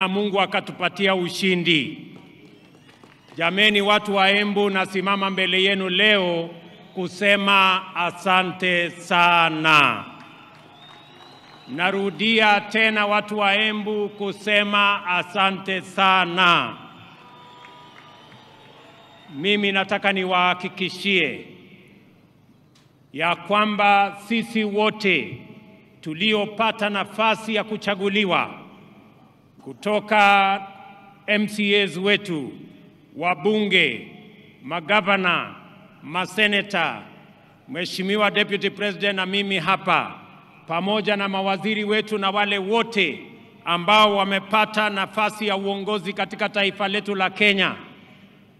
na Mungu akatupatia ushindi. Jameni watu wa Embu, nasimama mbele yenu leo kusema asante sana. Narudia tena watu wa Embu kusema asante sana. Mimi nataka niwahakikishie ya kwamba sisi wote tuliopata nafasi ya kuchaguliwa kutoka MCAs wetu, wabunge, magavana, maseneta, Mheshimiwa Deputy President na mimi hapa, pamoja na mawaziri wetu na wale wote ambao wamepata nafasi ya uongozi katika taifa letu la Kenya,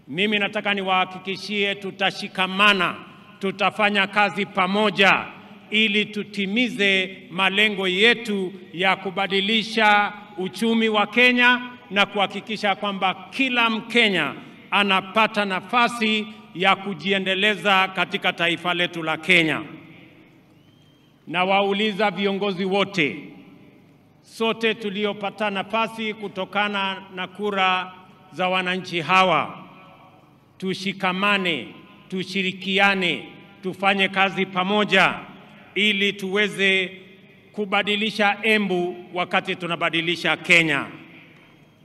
mimi nataka niwahakikishie tutashikamana, tutafanya kazi pamoja ili tutimize malengo yetu ya kubadilisha uchumi wa Kenya na kuhakikisha kwamba kila Mkenya anapata nafasi ya kujiendeleza katika taifa letu la Kenya. Na wauliza viongozi wote, sote tuliopata nafasi kutokana na kura za wananchi hawa, tushikamane, tushirikiane, tufanye kazi pamoja ili tuweze kubadilisha Embu wakati tunabadilisha Kenya.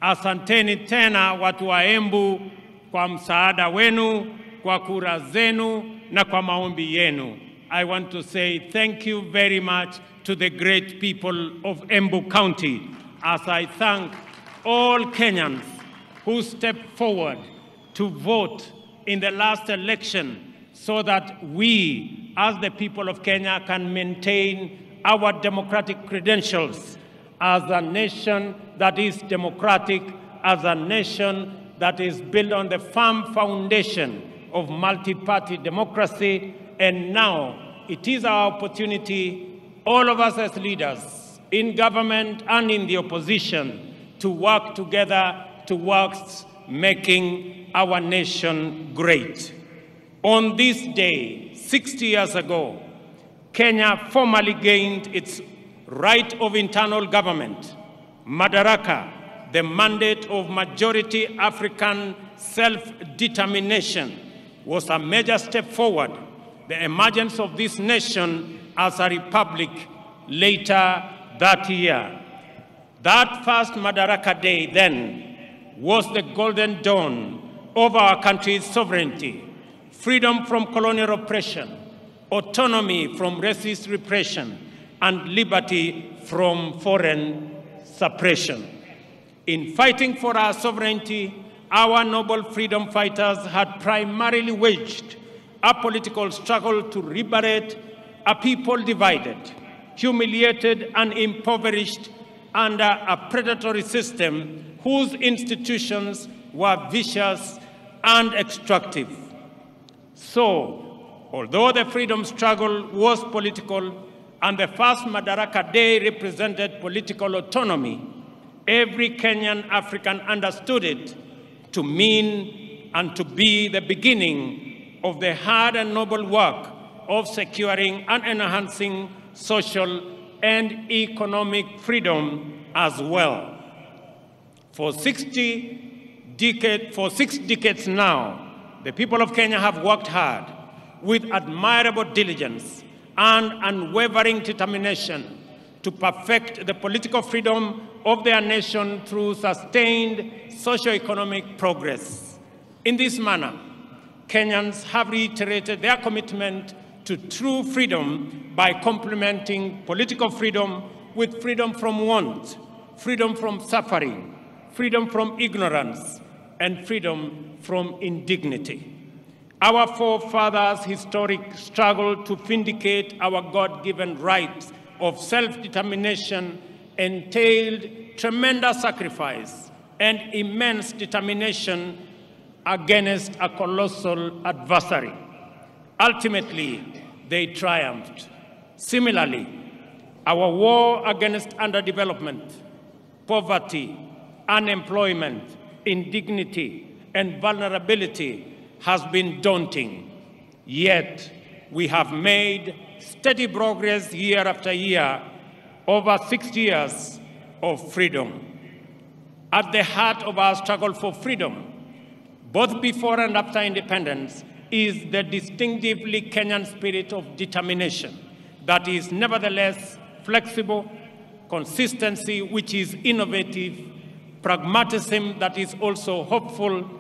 Asanteni tena watu wa Embu kwa msaada wenu, kwa kura zenu na kwa maombi yenu. I want to say thank you very much to the great people of Embu County, as I thank all Kenyans who stepped forward to vote in the last election so that we, as the people of Kenya, can maintain our democratic credentials as a nation that is democratic, as a nation that is built on the firm foundation of multi-party democracy. And now it is our opportunity, all of us as leaders in government and in the opposition, to work together towards making our nation great. On this day, 60 years ago, Kenya formally gained its right of internal government. Madaraka, the mandate of majority African self-determination, was a major step forward. The emergence of this nation as a republic later that year. That first Madaraka Day then was the golden dawn of our country's sovereignty, freedom from colonial oppression, autonomy from racist repression, and liberty from foreign suppression. In fighting for our sovereignty, our noble freedom fighters had primarily waged a political struggle to liberate a people divided, humiliated, and impoverished under a predatory system whose institutions were vicious and extractive. So, although the freedom struggle was political and the first Madaraka Day represented political autonomy, every Kenyan African understood it to mean and to be the beginning of the hard and noble work of securing and enhancing social and economic freedom as well. For 6 decades now, the people of Kenya have worked hard with admirable diligence and unwavering determination to perfect the political freedom of their nation through sustained socio-economic progress. In this manner, Kenyans have reiterated their commitment to true freedom by complementing political freedom with freedom from want, freedom from suffering, freedom from ignorance, and freedom from indignity. Our forefathers' historic struggle to vindicate our God-given rights of self-determination entailed tremendous sacrifice and immense determination against a colossal adversary. Ultimately, they triumphed. Similarly, our war against underdevelopment, poverty, unemployment, indignity, and vulnerability has been daunting. Yet, we have made steady progress year after year over 60 years of freedom. At the heart of our struggle for freedom, both before and after independence, is the distinctively Kenyan spirit of determination that is nevertheless flexible, consistency which is innovative, pragmatism that is also hopeful,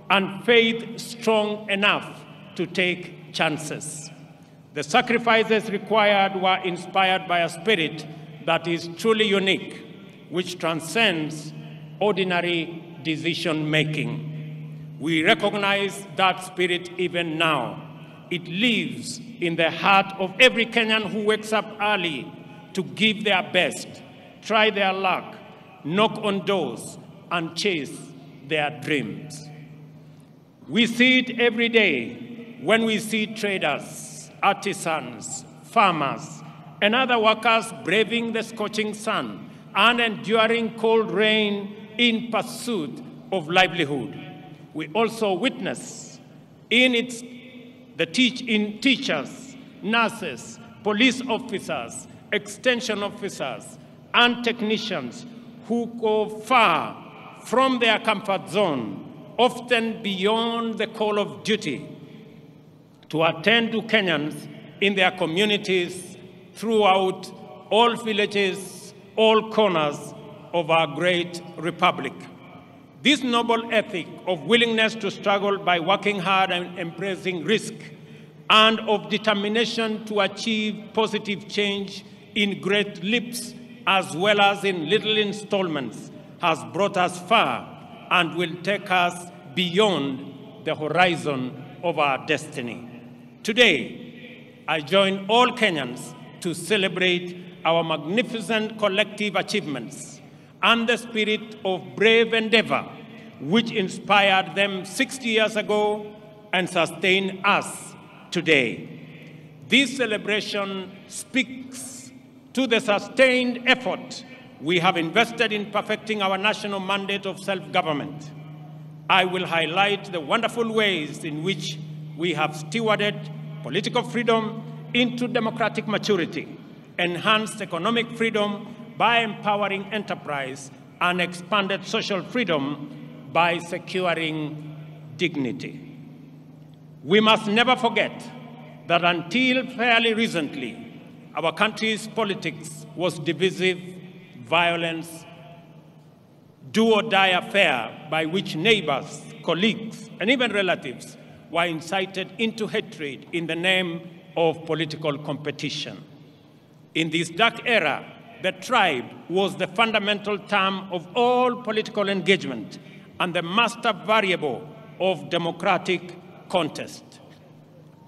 and faith strong enough to take chances. The sacrifices required were inspired by a spirit that is truly unique, which transcends ordinary decision-making. We recognize that spirit even now. It lives in the heart of every Kenyan who wakes up early to give their best, try their luck, knock on doors, and chase their dreams. We see it every day when we see traders, artisans, farmers, and other workers braving the scorching sun and enduring cold rain in pursuit of livelihood. We also witness in teachers, nurses, police officers, extension officers, and technicians who go far from their comfort zone, often beyond the call of duty, to attend to Kenyans in their communities throughout all villages, all corners of our great republic. This noble ethic of willingness to struggle by working hard and embracing risk, and of determination to achieve positive change in great leaps as well as in little installments, has brought us far and will take us beyond the horizon of our destiny. Today, I join all Kenyans to celebrate our magnificent collective achievements and the spirit of brave endeavor which inspired them 60 years ago and sustain us today. This celebration speaks to the sustained effort we have invested in perfecting our national mandate of self-government. I will highlight the wonderful ways in which we have stewarded political freedom into democratic maturity, enhanced economic freedom by empowering enterprise, and expanded social freedom by securing dignity. We must never forget that until fairly recently, our country's politics was divisive, violence, do-or-die affair by which neighbors, colleagues, and even relatives were incited into hatred in the name of political competition. In this dark era, the tribe was the fundamental term of all political engagement and the master variable of democratic contest.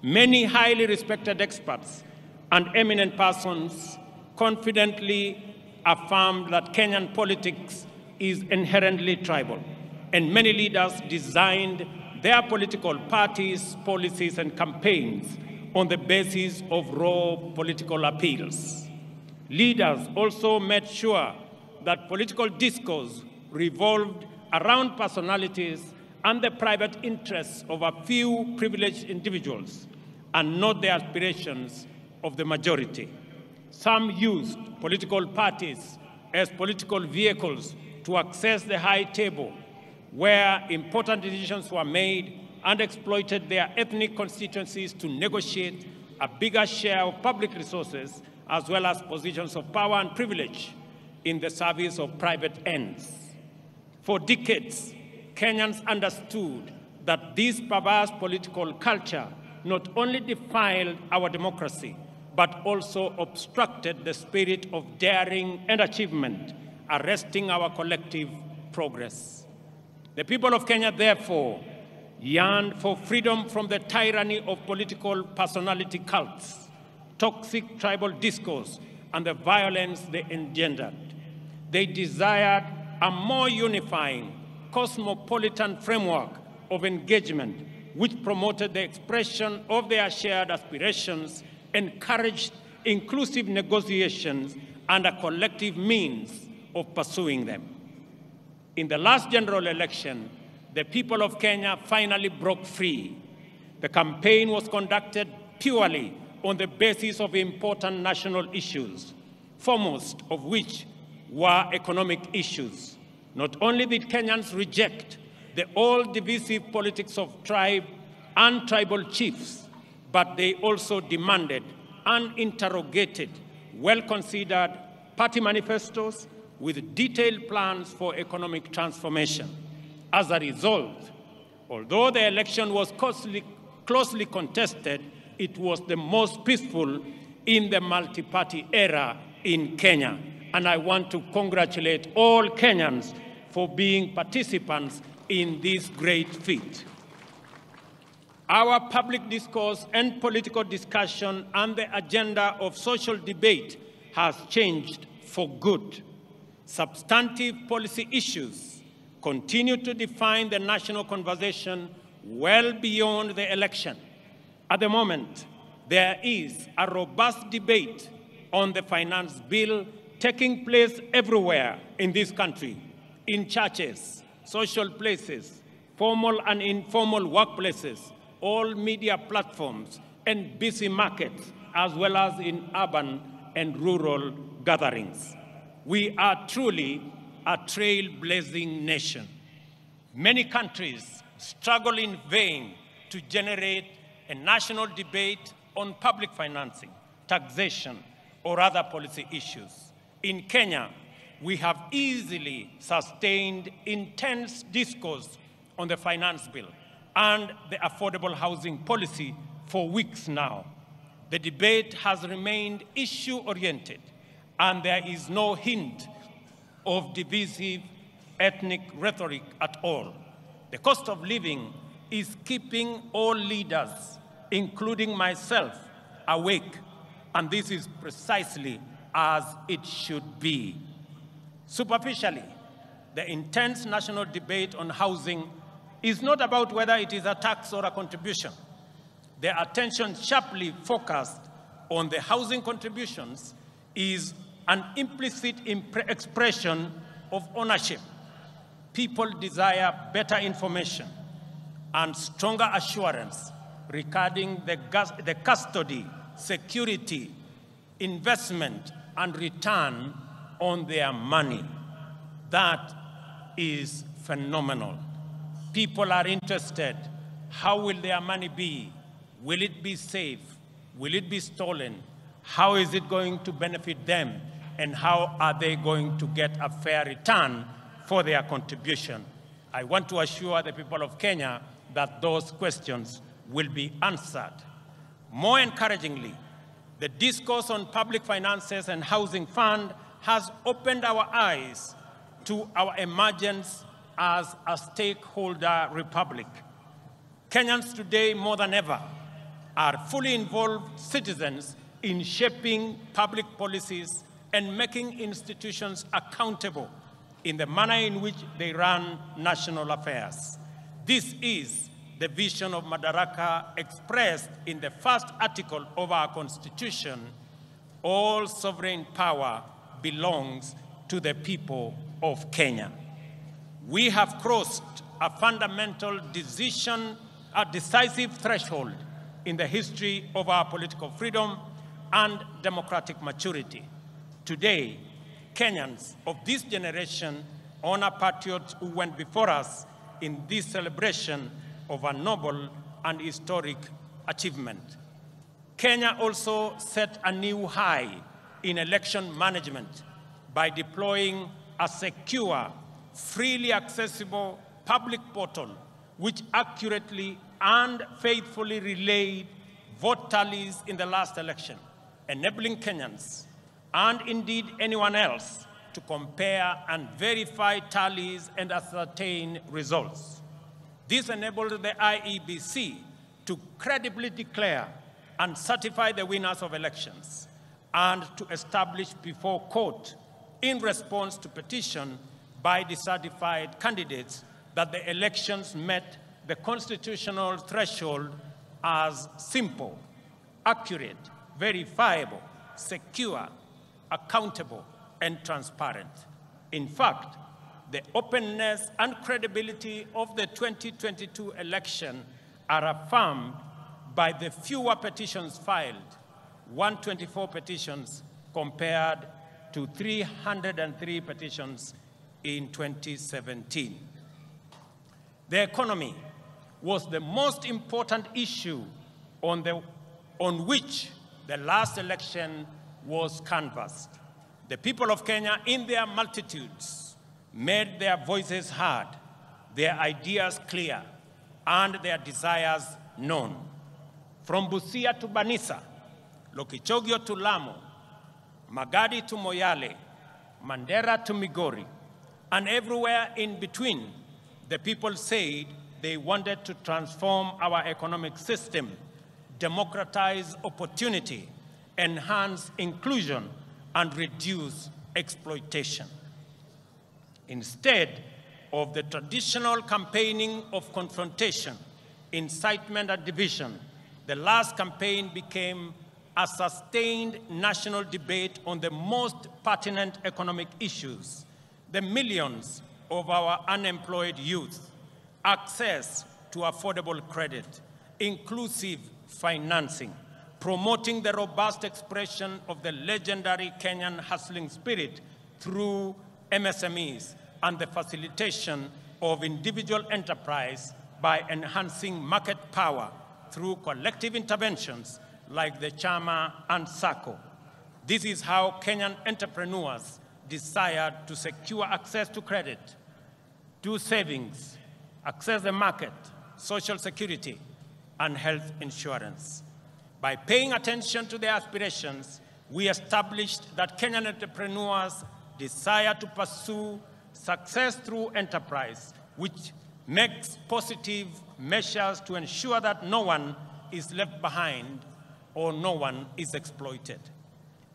Many highly respected experts and eminent persons confidently affirmed that Kenyan politics is inherently tribal, and many leaders designed their political parties, policies, and campaigns on the basis of raw political appeals. Leaders also made sure that political discourse revolved around personalities and the private interests of a few privileged individuals, and not the aspirations of the majority. Some used political parties as political vehicles to access the high table where important decisions were made, and exploited their ethnic constituencies to negotiate a bigger share of public resources as well as positions of power and privilege in the service of private ends. For decades, Kenyans understood that this perverse political culture not only defiled our democracy, but also obstructed the spirit of daring and achievement, arresting our collective progress. The people of Kenya, therefore, yearned for freedom from the tyranny of political personality cults, toxic tribal discourse, and the violence they engendered. They desired a more unifying, cosmopolitan framework of engagement which promoted the expression of their shared aspirations, encouraged inclusive negotiations, and a collective means of pursuing them. In the last general election, the people of Kenya finally broke free. The campaign was conducted purely on the basis of important national issues, foremost of which were economic issues. Not only did Kenyans reject the old divisive politics of tribe and tribal chiefs, but they also demanded uninterrogated, well-considered party manifestos with detailed plans for economic transformation. As a result, although the election was closely contested, it was the most peaceful in the multi-party era in Kenya. And I want to congratulate all Kenyans for being participants in this great feat. Our public discourse and political discussion and the agenda of social debate has changed for good. Substantive policy issues continue to define the national conversation well beyond the election. At the moment, there is a robust debate on the finance bill taking place everywhere in this country, in churches, social places, formal and informal workplaces, all media platforms, and busy markets, as well as in urban and rural gatherings. We are truly a trailblazing nation. Many countries struggle in vain to generate a national debate on public financing, taxation, or other policy issues. In Kenya, we have easily sustained intense discourse on the finance bill and the affordable housing policy for weeks now. The debate has remained issue-oriented, and there is no hint of divisive ethnic rhetoric at all. The cost of living is keeping all leaders, including myself, awake, and this is precisely as it should be. Superficially, the intense national debate on housing is not about whether it is a tax or a contribution. The attention sharply focused on the housing contributions is an implicit expression of ownership. People desire better information and stronger assurance regarding the custody, security, investment, and return on their money. That is phenomenal. People are interested. How will their money be? Will it be safe? Will it be stolen? How is it going to benefit them? And how are they going to get a fair return for their contribution? I want to assure the people of Kenya that those questions will be answered. More encouragingly, the discourse on public finances and housing fund has opened our eyes to our emergence as a stakeholder republic. Kenyans today, more than ever, are fully involved citizens in shaping public policies and making institutions accountable in the manner in which they run national affairs. This is the vision of Madaraka expressed in the first article of our Constitution: all sovereign power belongs to the people of Kenya. We have crossed a fundamental decisive threshold in the history of our political freedom and democratic maturity. Today, Kenyans of this generation honor patriots who went before us in this celebration of a noble and historic achievement. Kenya also set a new high in election management by deploying a secure, freely accessible public portal which accurately and faithfully relayed vote tallies in the last election, enabling Kenyans, and indeed anyone else, to compare and verify tallies and ascertain results. This enabled the IEBC to credibly declare and certify the winners of elections and to establish before court, in response to petition by dissatisfied candidates, that the elections met the constitutional threshold as simple, accurate, verifiable, secure, accountable, and transparent. In fact, the openness and credibility of the 2022 election are affirmed by the fewer petitions filed, 124 petitions compared to 303 petitions in 2017. The economy was the most important issue on which the last election was canvassed. The people of Kenya, in their multitudes, made their voices heard, their ideas clear, and their desires known. From Busia to Banisa, Lokichogio to Lamu, Magadi to Moyale, Mandera to Migori, and everywhere in between, the people said they wanted to transform our economic system, democratize opportunity, enhance inclusion, and reduce exploitation. Instead of the traditional campaigning of confrontation, incitement, and division, the last campaign became a sustained national debate on the most pertinent economic issues: the millions of our unemployed youth, access to affordable credit, inclusive financing, promoting the robust expression of the legendary Kenyan hustling spirit through MSMEs, and the facilitation of individual enterprise by enhancing market power through collective interventions like the Chama and SACCO. This is how Kenyan entrepreneurs desired to secure access to credit, do savings, access the market, social security, and health insurance. By paying attention to their aspirations, we established that Kenyan entrepreneurs desire to pursue success through enterprise, which makes positive measures to ensure that no one is left behind or no one is exploited.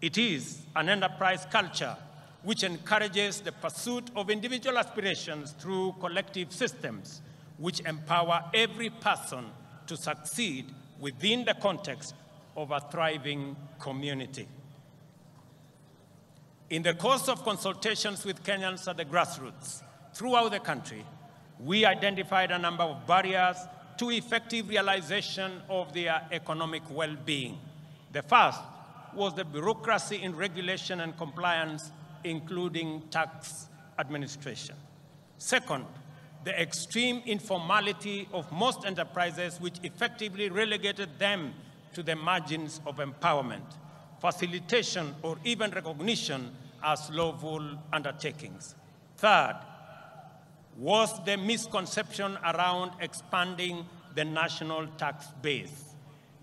It is an enterprise culture which encourages the pursuit of individual aspirations through collective systems, which empower every person to succeed within the context of a thriving community. In the course of consultations with Kenyans at the grassroots throughout the country, we identified a number of barriers to effective realization of their economic well-being. The first was the bureaucracy in regulation and compliance, including tax administration. Second, the extreme informality of most enterprises, which effectively relegated them to the margins of empowerment, facilitation, or even recognition as lawful undertakings. Third was the misconception around expanding the national tax base.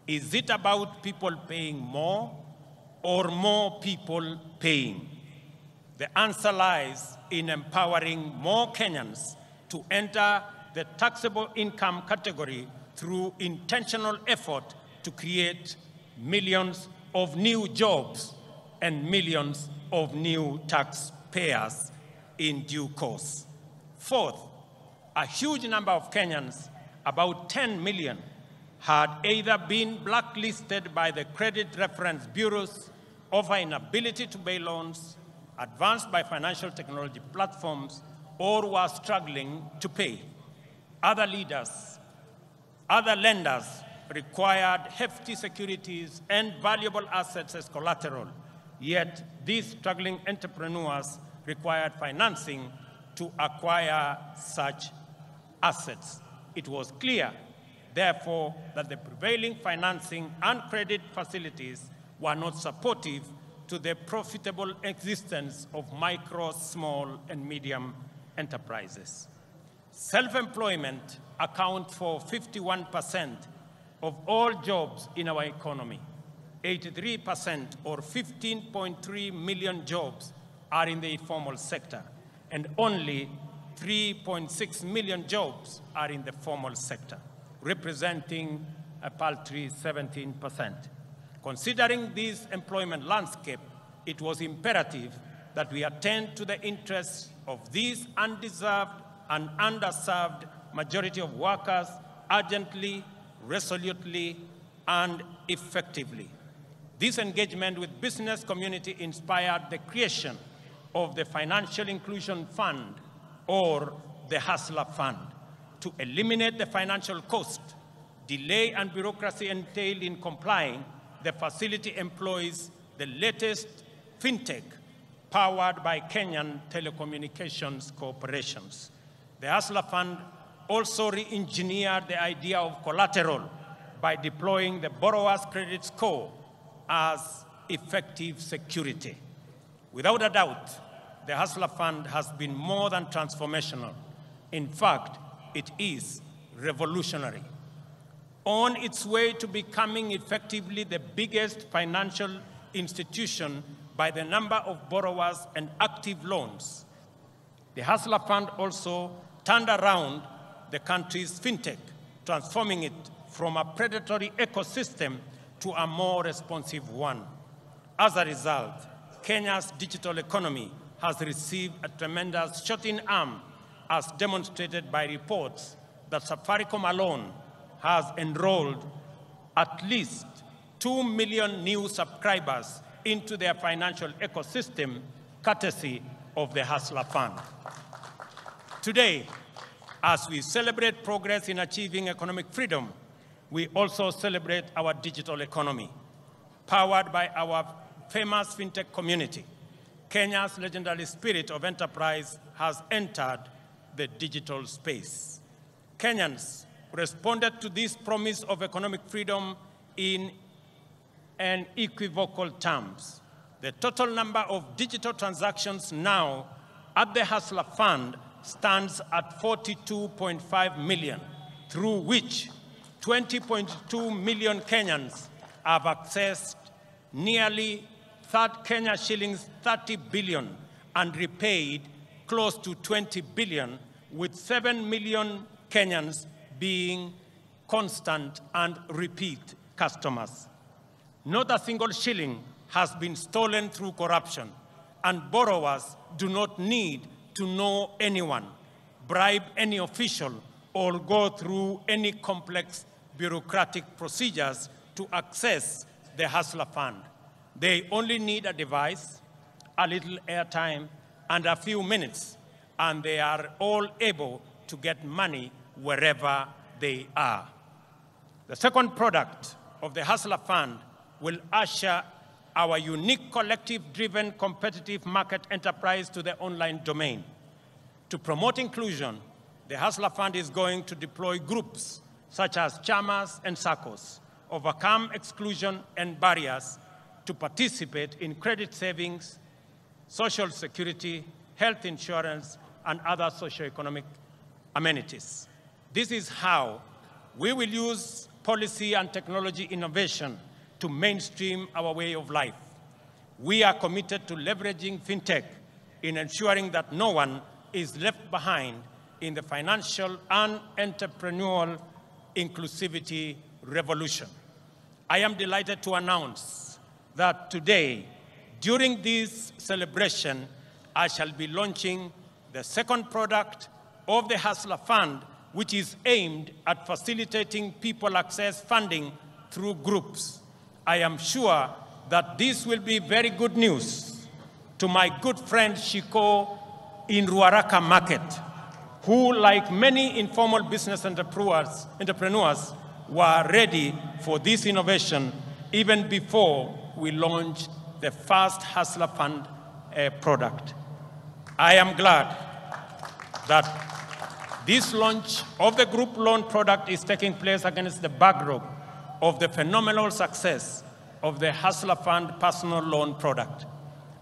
Is it about people paying more or more people paying? The answer lies in empowering more Kenyans to enter the taxable income category through intentional effort to create millions of new jobs and millions of new taxpayers in due course. Fourth, a huge number of Kenyans, about 10 million, had either been blacklisted by the credit reference bureaus, of an inability to pay loans, advanced by financial technology platforms, or were struggling to pay. Other lenders required hefty securities and valuable assets as collateral, yet these struggling entrepreneurs required financing to acquire such assets. It was clear, therefore, that the prevailing financing and credit facilities were not supportive to the profitable existence of micro, small, and medium enterprises. Self-employment accounts for 51% of all jobs in our economy. 83%, or 15.3 million jobs, are in the informal sector, and only 3.6 million jobs are in the formal sector, representing a paltry 17%. Considering this employment landscape, it was imperative that we attend to the interests of these undeserved and underserved majority of workers urgently, resolutely, and effectively. This engagement with business community inspired the creation of the Financial Inclusion Fund, or the Hustler Fund, to eliminate the financial cost, delay, and bureaucracy entailed in complying. The facility employs the latest fintech powered by Kenyan telecommunications corporations. The Hustler Fund also re-engineered the idea of collateral by deploying the borrower's credit score as effective security. Without a doubt, the Hustler Fund has been more than transformational. In fact, it is revolutionary. On its way to becoming effectively the biggest financial institution by the number of borrowers and active loans, the Hustler Fund also turned around the country's fintech, transforming it from a predatory ecosystem to a more responsive one. As a result, Kenya's digital economy has received a tremendous shot in arm, as demonstrated by reports that Safaricom alone has enrolled at least 2 million new subscribers into their financial ecosystem, courtesy of the Hustler Fund. Today, as we celebrate progress in achieving economic freedom, we also celebrate our digital economy. Powered by our famous fintech community, Kenya's legendary spirit of enterprise has entered the digital space. Kenyans responded to this promise of economic freedom in unequivocal terms. The total number of digital transactions now at the Hustler Fund stands at 42.5 million, through which 20.2 million Kenyans have accessed nearly Kenya shillings 30 billion and repaid close to 20 billion, with 7 million Kenyans being constant and repeat customers. Not a single shilling has been stolen through corruption, and borrowers do not need to know anyone, bribe any official, or go through any complex bureaucratic procedures to access the Hustler Fund. They only need a device, a little airtime, and a few minutes, and they are all able to get money wherever they are. The second product of the Hustler Fund will usher our unique collective-driven competitive market enterprise to the online domain. To promote inclusion, the Hustler Fund is going to deploy groups such as chamas and SACCOs, overcome exclusion and barriers to participate in credit savings, social security, health insurance, and other socioeconomic amenities. This is how we will use policy and technology innovation to mainstream our way of life. We are committed to leveraging fintech in ensuring that no one is left behind in the financial and entrepreneurial inclusivity revolution. I am delighted to announce that today, during this celebration, I shall be launching the second product of the Hustler Fund, which is aimed at facilitating people access funding through groups. I am sure that this will be very good news to my good friend Shiko in Ruaraka Market, who, like many informal business entrepreneurs, were ready for this innovation even before we launched the first Hustler Fund product. I am glad that this launch of the group loan product is taking place against the backdrop of the phenomenal success of the Hustler Fund personal loan product.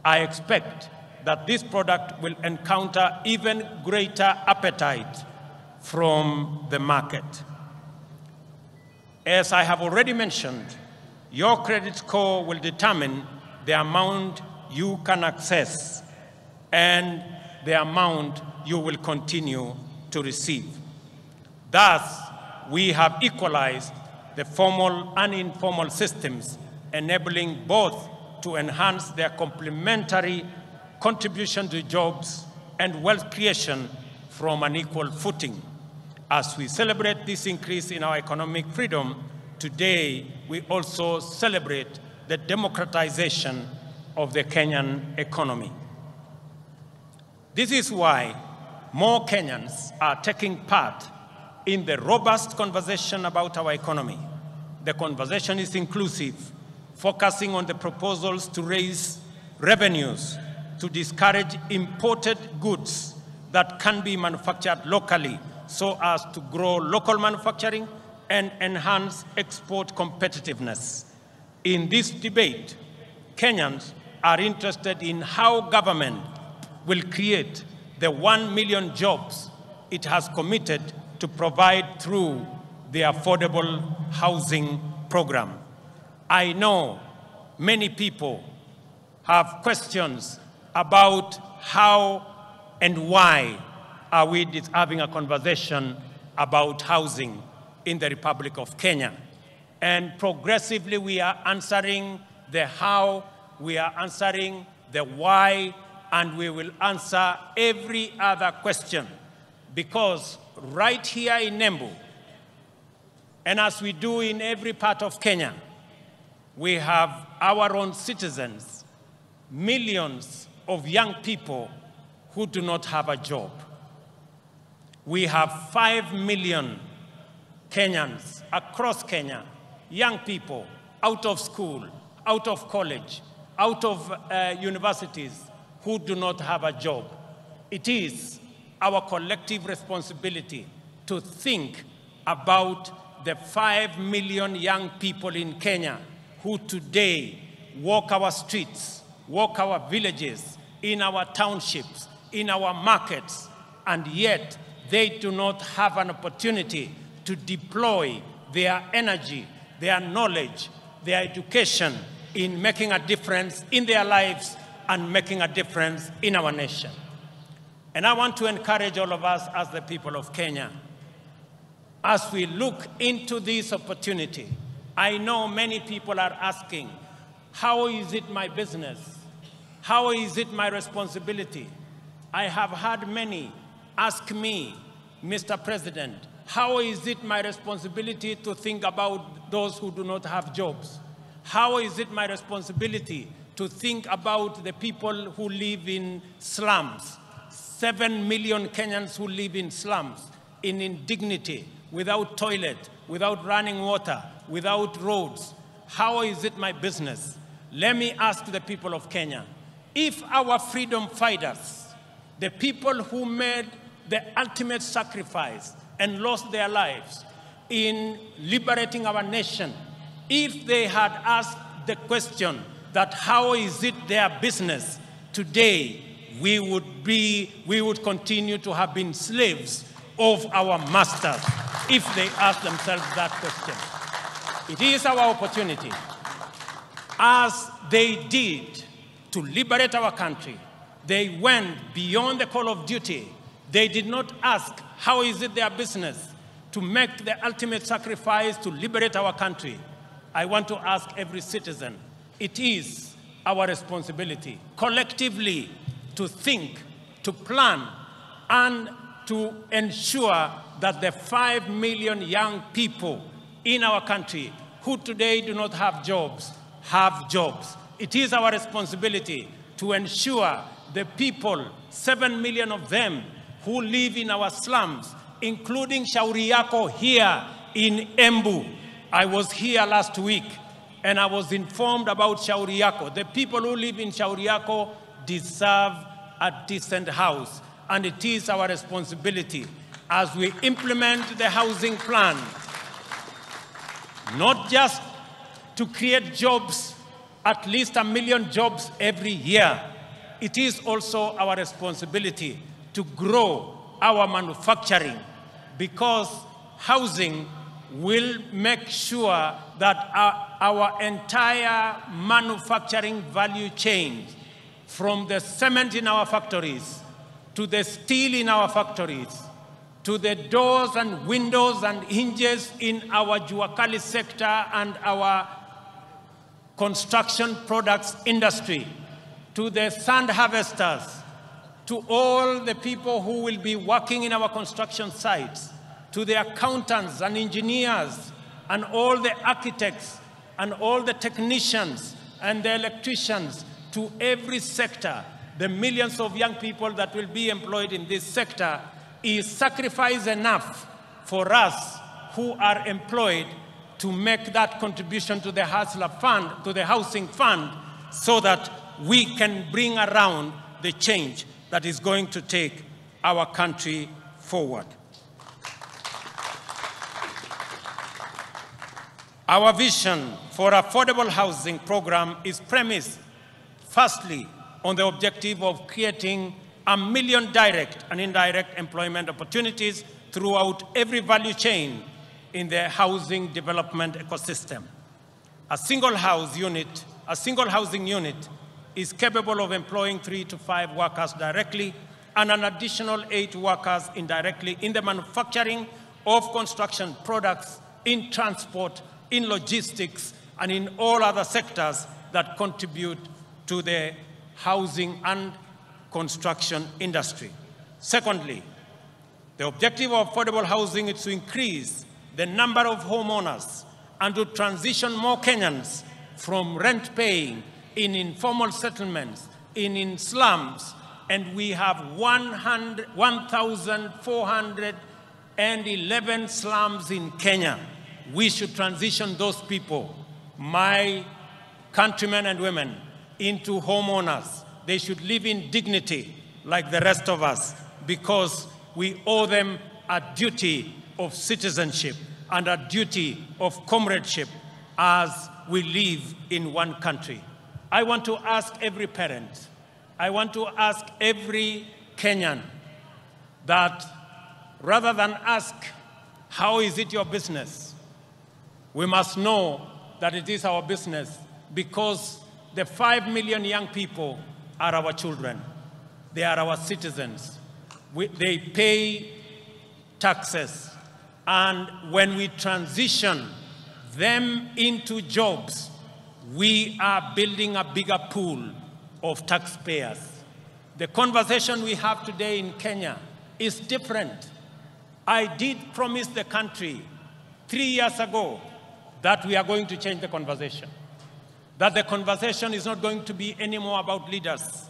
I expect that this product will encounter even greater appetite from the market. As I have already mentioned, your credit score will determine the amount you can access and the amount you will continue to receive. Thus, we have equalized the formal and informal systems, enabling both to enhance their complementary contribution to jobs and wealth creation from an equal footing. As we celebrate this increase in our economic freedom, today we also celebrate the democratization of the Kenyan economy. This is why more Kenyans are taking part in the robust conversation about our economy. The conversation is inclusive, focusing on the proposals to raise revenues, to discourage imported goods that can be manufactured locally so as to grow local manufacturing and enhance export competitiveness. In this debate, Kenyans are interested in how government will create the 1 million jobs it has committed to provide through the affordable housing program. I know many people have questions about how and why are we having a conversation about housing in the Republic of Kenya. And progressively we are answering the how, we are answering the why, and we will answer every other question. Because right here in Embu, and as we do in every part of Kenya, we have our own citizens, millions of young people who do not have a job. We have 5 million Kenyans across Kenya, young people out of school, out of college, out of universities who do not have a job. It is our collective responsibility to think about the 5 million young people in Kenya who today walk our streets, walk our villages, in our townships, in our markets, and yet they do not have an opportunity to deploy their energy, their knowledge, their education in making a difference in their lives and making a difference in our nation. And I want to encourage all of us as the people of Kenya, as we look into this opportunity. I know many people are asking, how is it my business? How is it my responsibility? I have had many ask me, Mr. President, how is it my responsibility to think about those who do not have jobs? How is it my responsibility to think about the people who live in slums? 7 million Kenyans who live in slums, in indignity, without toilet, without running water, without roads. How is it my business? Let me ask the people of Kenya, if our freedom fighters, the people who made the ultimate sacrifice and lost their lives in liberating our nation, if they had asked the question that how is it their business, today we would continue to have been slaves of our masters if they asked themselves that question. It is our opportunity, as they did, to liberate our country. They went beyond the call of duty. They did not ask, how is it their business to make the ultimate sacrifice to liberate our country? I want to ask every citizen, it is our responsibility collectively to think, to plan, and to ensure that the 5 million young people in our country who today do not have jobs, have jobs. It is our responsibility to ensure the people, 7 million of them, who live in our slums, including Shauri Yako here in Embu. I was here last week and I was informed about Shauri Yako. The people who live in Shauri Yako deserve a decent house, and it is our responsibility as we implement the housing plan, not just to create jobs, at least 1 million jobs every year. It is also our responsibility to grow our manufacturing, because housing will make sure that our entire manufacturing value chain, from the cement in our factories, to the steel in our factories, to the doors and windows and hinges in our Juakali sector and our construction products industry, to the sand harvesters, to all the people who will be working in our construction sites, to the accountants and engineers and all the architects and all the technicians and the electricians, to every sector, the millions of young people that will be employed in this sector, is sacrifice enough for us who are employed to make that contribution to the hustler fund, to the housing fund, so that we can bring around the change that is going to take our country forward. Our vision for affordable housing program is premised, firstly, on the objective of creating 1 million direct and indirect employment opportunities throughout every value chain in the housing development ecosystem. A single housing unit is capable of employing 3 to 5 workers directly and an additional 8 workers indirectly in the manufacturing of construction products, in transport, in logistics, and in all other sectors that contribute to the housing and construction industry. Secondly, the objective of affordable housing is to increase the number of homeowners and to transition more Kenyans from rent-paying in informal settlements, in slums, and we have 1,411 slums in Kenya. We should transition those people, my countrymen and women, into homeowners. They should live in dignity like the rest of us because we owe them a duty of citizenship and a duty of comradeship as we live in one country. I want to ask every parent, I want to ask every Kenyan that rather than ask, how is it your business? We must know that it is our business because the 5 million young people are our children. They are our citizens. They pay taxes. And when we transition them into jobs, we are building a bigger pool of taxpayers. The conversation we have today in Kenya is different. I did promise the country 3 years ago that we are going to change the conversation. That the conversation is not going to be anymore about leaders.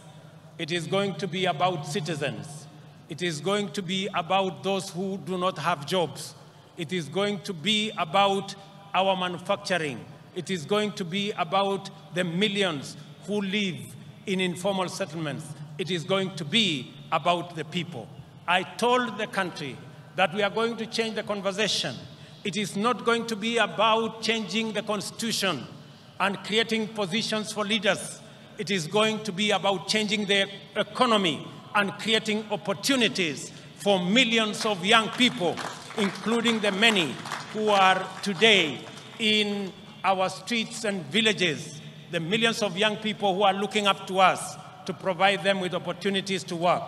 It is going to be about citizens. It is going to be about those who do not have jobs. It is going to be about our manufacturing. It is going to be about the millions who live in informal settlements. It is going to be about the people. I told the country that we are going to change the conversation. It is not going to be about changing the constitution and creating positions for leaders. It is going to be about changing the economy and creating opportunities for millions of young people, including the many who are today in our streets and villages, the millions of young people who are looking up to us to provide them with opportunities to work.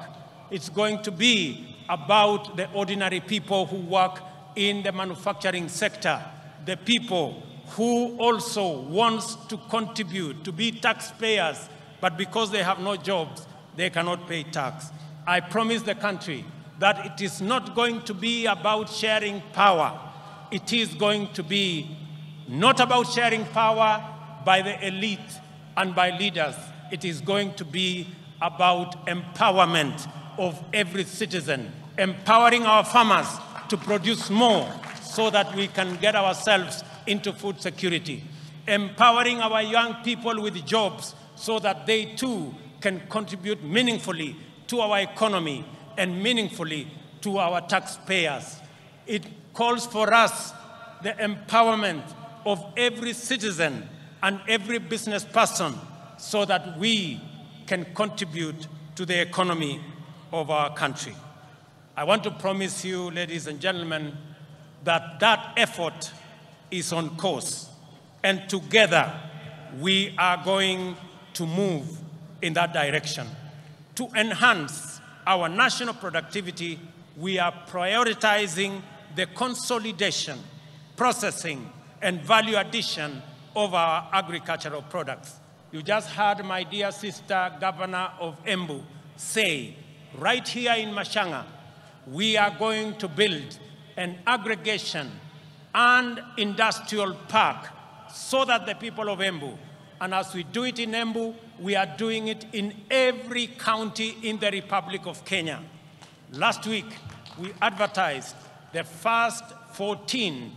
It's going to be about the ordinary people who work in the manufacturing sector, the people who also wants to contribute, to be taxpayers, but because they have no jobs, they cannot pay tax. I promise the country that it is not going to be about sharing power. It is going to be not about sharing power by the elite and by leaders. It is going to be about empowerment of every citizen, empowering our farmers to produce more so that we can get ourselves into food security, empowering our young people with jobs so that they too can contribute meaningfully to our economy and meaningfully to our taxpayers. It calls for us the empowerment of every citizen and every business person so that we can contribute to the economy of our country. I want to promise you, ladies and gentlemen, that that effort is on course, and together we are going to move in that direction. To enhance our national productivity, we are prioritizing the consolidation, processing, and value addition of our agricultural products. You just heard my dear sister, Governor of Embu, say, right here in Mashanga, we are going to build an aggregation and industrial park so that the people of Embu, and as we do it in Embu, we are doing it in every county in the Republic of Kenya. Last week, we advertised the first 14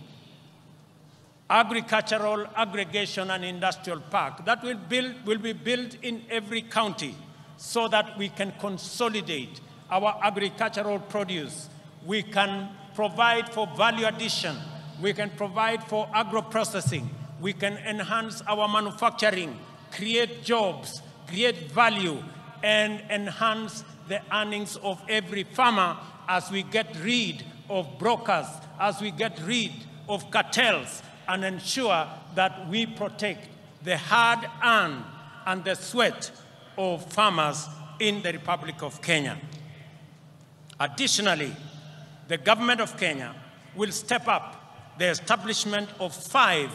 agricultural aggregation and industrial park that will be built in every county so that we can consolidate our agricultural produce. We can provide for value addition. We can provide for agro-processing. We can enhance our manufacturing, create jobs, create value, and enhance the earnings of every farmer as we get rid of brokers, as we get rid of cartels, and ensure that we protect the hard-earned and the sweat of farmers in the Republic of Kenya. Additionally, the government of Kenya will step up the establishment of 5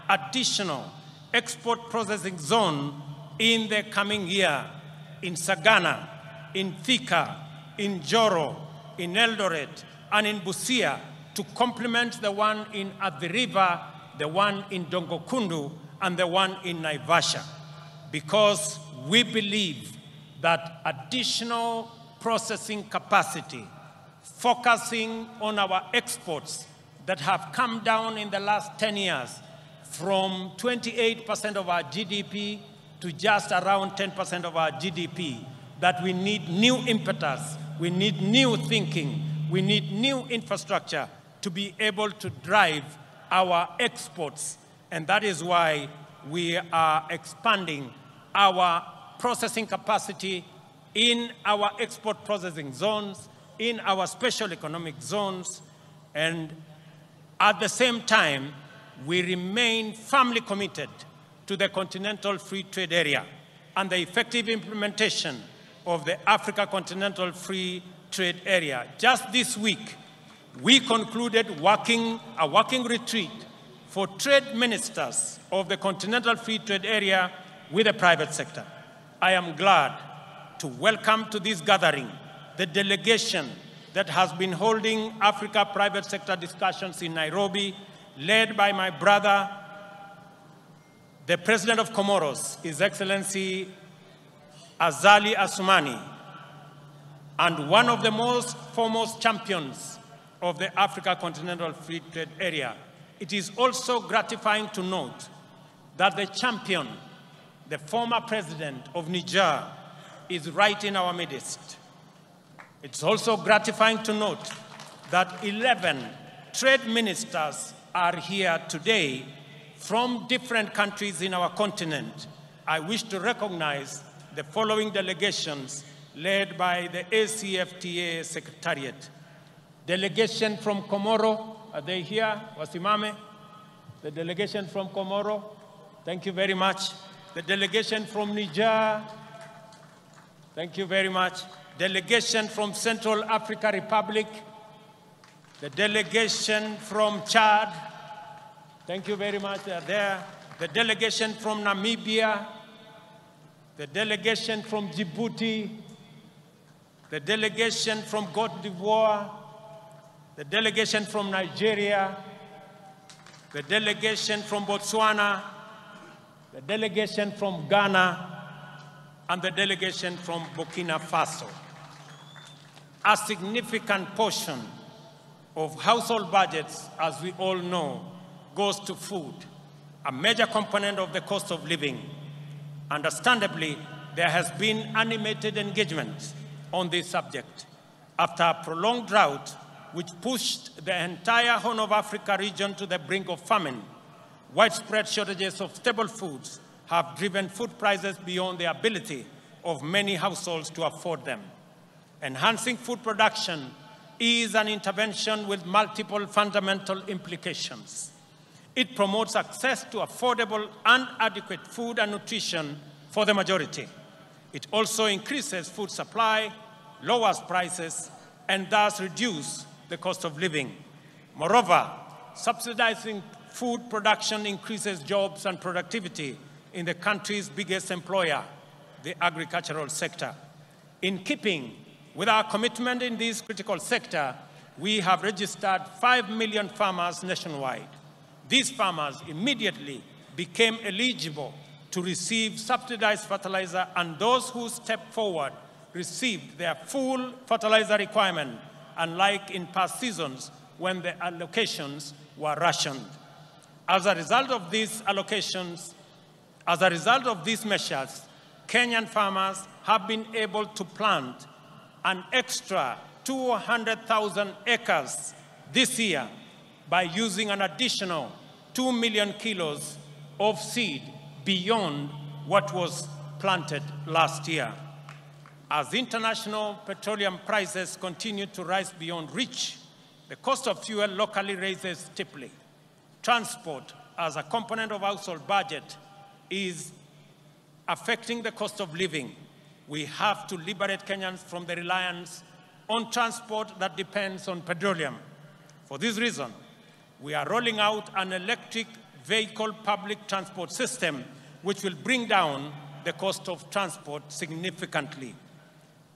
additional export processing zones in the coming year in Sagana, in Thika, in Joro, in Eldoret, and in Busia to complement the one in Athi River, the one in Dongokundu, and the one in Naivasha, because we believe that additional processing capacity, focusing on our exports that have come down in the last 10 years from 28% of our GDP to just around 10% of our GDP, that we need new impetus, we need new thinking, we need new infrastructure to be able to drive our exports. And that is why we are expanding our processing capacity in our export processing zones, in our special economic zones, and at the same time, we remain firmly committed to the Continental Free Trade Area and the effective implementation of the Africa Continental Free Trade Area. Just this week, we concluded a working retreat for trade ministers of the Continental Free Trade Area with the private sector. I am glad to welcome to this gathering the delegation that has been holding Africa private sector discussions in Nairobi, led by my brother, the President of Comoros, His Excellency Azali Assoumani, and one of the most foremost champions of the Africa Continental Free Trade Area. It is also gratifying to note that the champion, the former president of Niger, is right in our midst. It's also gratifying to note that 11 trade ministers are here today from different countries in our continent. I wish to recognize the following delegations led by the ACFTA Secretariat. Delegation from Comoro, are they here? Wasimame? The delegation from Comoro, thank you very much. The delegation from Niger, thank you very much. Delegation from Central African Republic, the delegation from Chad, thank you very much, they are there. The delegation from Namibia, the delegation from Djibouti, the delegation from Cote d'Ivoire, the delegation from Nigeria, the delegation from Botswana, the delegation from Ghana, and the delegation from Burkina Faso. A significant portion of household budgets, as we all know, goes to food, a major component of the cost of living. Understandably, there has been animated engagement on this subject after a prolonged drought which pushed the entire Horn of Africa region to the brink of famine. Widespread shortages of staple foods have driven food prices beyond the ability of many households to afford them. Enhancing food production is an intervention with multiple fundamental implications. It promotes access to affordable and adequate food and nutrition for the majority. It also increases food supply, lowers prices, and thus reduces the cost of living. Moreover, subsidizing food production increases jobs and productivity in the country's biggest employer, the agricultural sector. In keeping with our commitment in this critical sector, we have registered 5 million farmers nationwide. These farmers immediately became eligible to receive subsidized fertilizer, and those who stepped forward received their full fertilizer requirement, unlike in past seasons when the allocations were rationed. As a result of these allocations, as a result of these measures, Kenyan farmers have been able to plant an extra 200,000 acres this year by using an additional 2 million kilos of seed beyond what was planted last year. As international petroleum prices continue to rise beyond reach, the cost of fuel locally rises steeply. Transport, as a component of household budget, is affecting the cost of living. We have to liberate Kenyans from the reliance on transport that depends on petroleum. For this reason, we are rolling out an electric vehicle public transport system which will bring down the cost of transport significantly.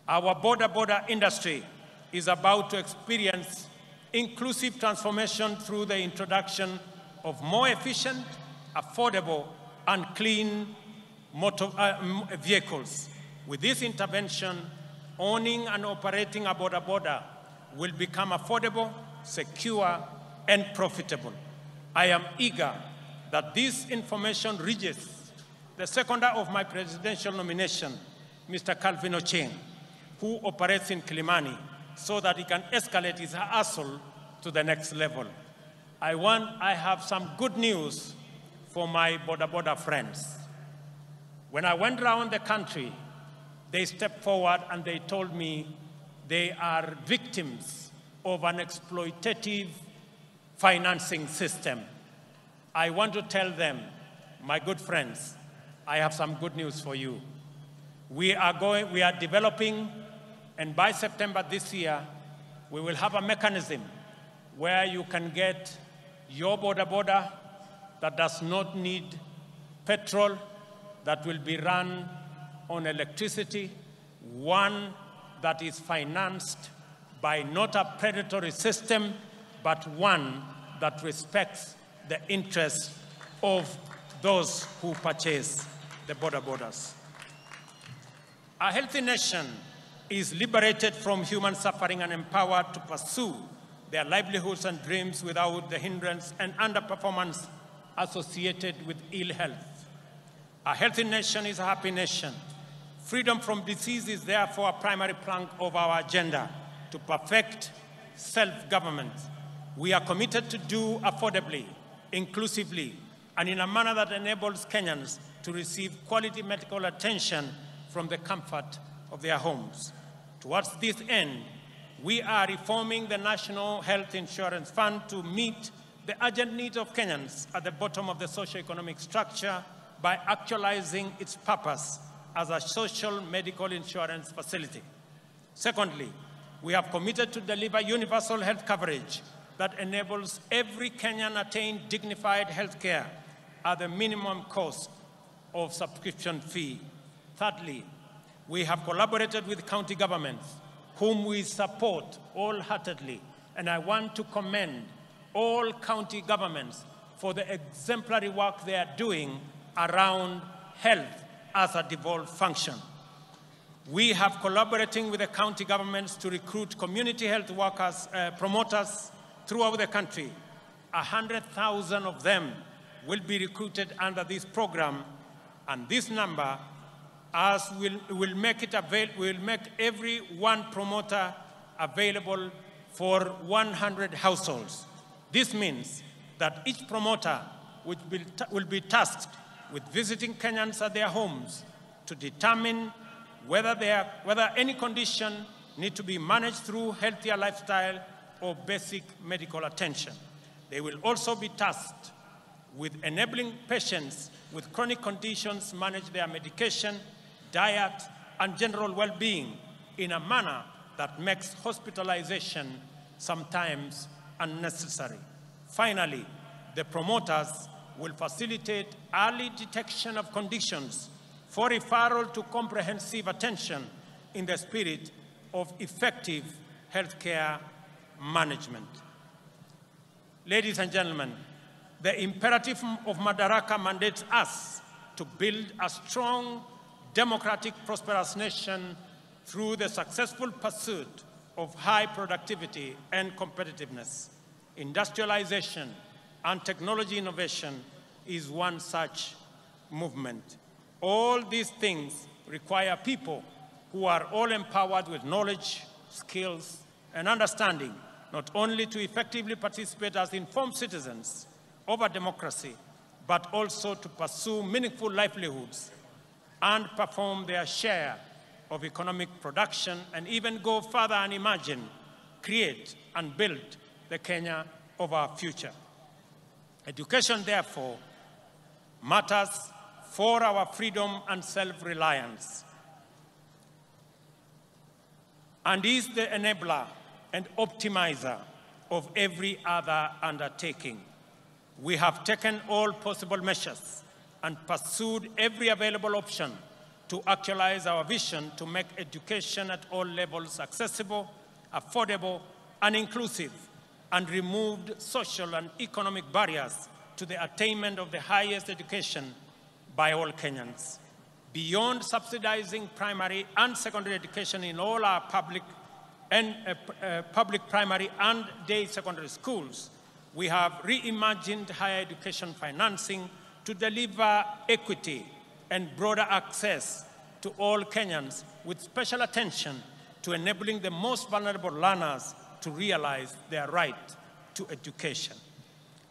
Our border industry is about to experience inclusive transformation through the introduction of more efficient, affordable, and clean motor vehicles. With this intervention, owning and operating a border will become affordable, secure, and profitable. I am eager that this information reaches the seconder of my presidential nomination, Mr. Calvin Ochieng, who operates in Kilimani, so that he can escalate his hustle to the next level. I have some good news for my border friends. When I went around the country, they stepped forward and they told me they are victims of an exploitative financing system. I want to tell them, my good friends, I have some good news for you. We are developing, and by September this year, we will have a mechanism where you can get your border that does not need petrol, that will be run on electricity, one that is financed by not a predatory system, but one that respects the interests of those who purchase the borders. A healthy nation is liberated from human suffering and empowered to pursue their livelihoods and dreams without the hindrance and underperformance associated with ill health. A healthy nation is a happy nation. Freedom from disease is therefore a primary plank of our agenda to perfect self-government. We are committed to do affordably, inclusively, and in a manner that enables Kenyans to receive quality medical attention from the comfort of their homes. Towards this end, we are reforming the National Health Insurance Fund to meet the urgent needs of Kenyans at the bottom of the socio-economic structure by actualizing its purpose as a social medical insurance facility. Secondly, we have committed to deliver universal health coverage that enables every Kenyan attain dignified health care at the minimum cost of subscription fee. Thirdly, we have collaborated with county governments, whom we support wholeheartedly, and I want to commend all county governments for the exemplary work they are doing around health as a devolved function. We have collaborating with the county governments to recruit community health workers, promoters throughout the country. 100,000 of them will be recruited under this program, and this number will make every one promoter available for 100 households. This means that each promoter will be tasked with visiting Kenyans at their homes to determine whether any condition need to be managed through healthier lifestyle or basic medical attention. They will also be tasked with enabling patients with chronic conditions manage their medication, diet, and general well-being in a manner that makes hospitalization sometimes unnecessary. Finally, the promoters will facilitate early detection of conditions for referral to comprehensive attention in the spirit of effective healthcare management. Ladies and gentlemen, the imperative of Madaraka mandates us to build a strong, democratic, prosperous nation through the successful pursuit of high productivity and competitiveness. Industrialization and technology innovation is one such movement. All these things require people who are all empowered with knowledge, skills, and understanding, not only to effectively participate as informed citizens of a democracy, but also to pursue meaningful livelihoods and perform their share of economic production, and even go further and imagine, create, and build the Kenya of our future. Education, therefore, matters for our freedom and self-reliance, and is the enabler and optimizer of every other undertaking. We have taken all possible measures and pursued every available option to actualize our vision to make education at all levels accessible, affordable, and inclusive, and removed social and economic barriers to the attainment of the highest education by all Kenyans. Beyond subsidizing primary and secondary education in all our public primary and day secondary schools, we have reimagined higher education financing to deliver equity and broader access to all Kenyans, with special attention to enabling the most vulnerable learners to realize their right to education.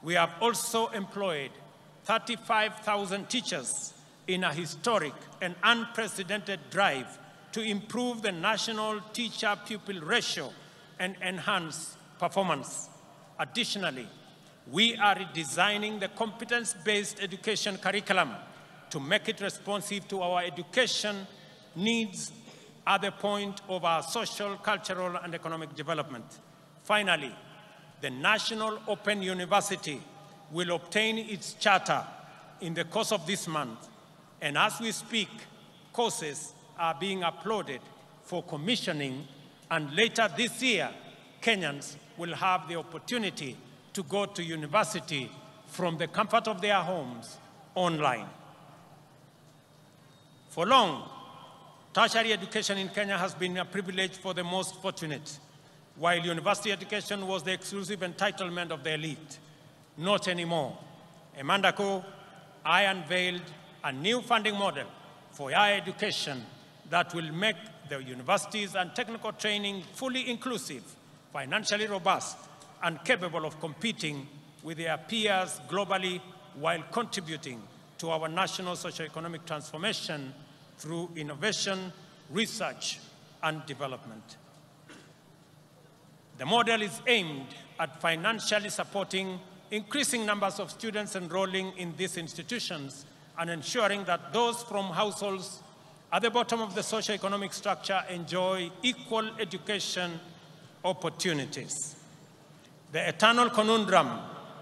We have also employed 35,000 teachers in a historic and unprecedented drive to improve the national teacher-pupil ratio and enhance performance. Additionally, we are redesigning the competence-based education curriculum to make it responsive to our education needs at the point of our social, cultural, and economic development. Finally, the National Open University will obtain its charter in the course of this month, and as we speak, courses are being uploaded for commissioning, and later this year, Kenyans will have the opportunity to go to university from the comfort of their homes online. For long, tertiary education in Kenya has been a privilege for the most fortunate, while university education was the exclusive entitlement of the elite. Not anymore. A month ago, I unveiled a new funding model for higher education that will make the universities and technical training fully inclusive, financially robust, and capable of competing with their peers globally, while contributing to our national socio-economic transformation through innovation, research, and development. The model is aimed at financially supporting increasing numbers of students enrolling in these institutions and ensuring that those from households at the bottom of the socio-economic structure enjoy equal education opportunities. The eternal conundrum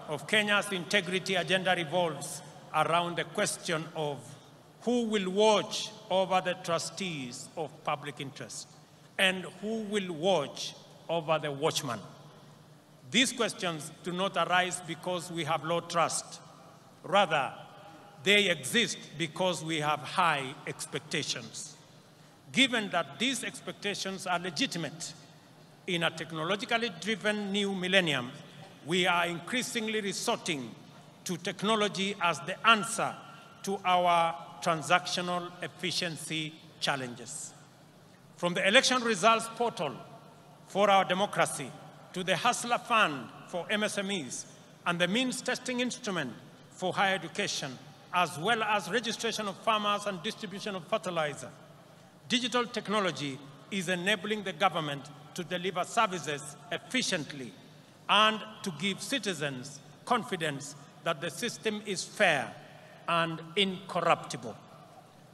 of Kenya's integrity agenda revolves around the question of who will watch over the trustees of public interest and who will watch over the watchman. These questions do not arise because we have low trust. Rather, they exist because we have high expectations. Given that these expectations are legitimate, in a technologically driven new millennium, we are increasingly resorting to technology as the answer to our transactional efficiency challenges. From the election results portal for our democracy to the Hustler Fund for MSMEs and the means testing instrument for higher education, as well as registration of farmers and distribution of fertilizer, digital technology is enabling the government to deliver services efficiently and to give citizens confidence that the system is fair and incorruptible.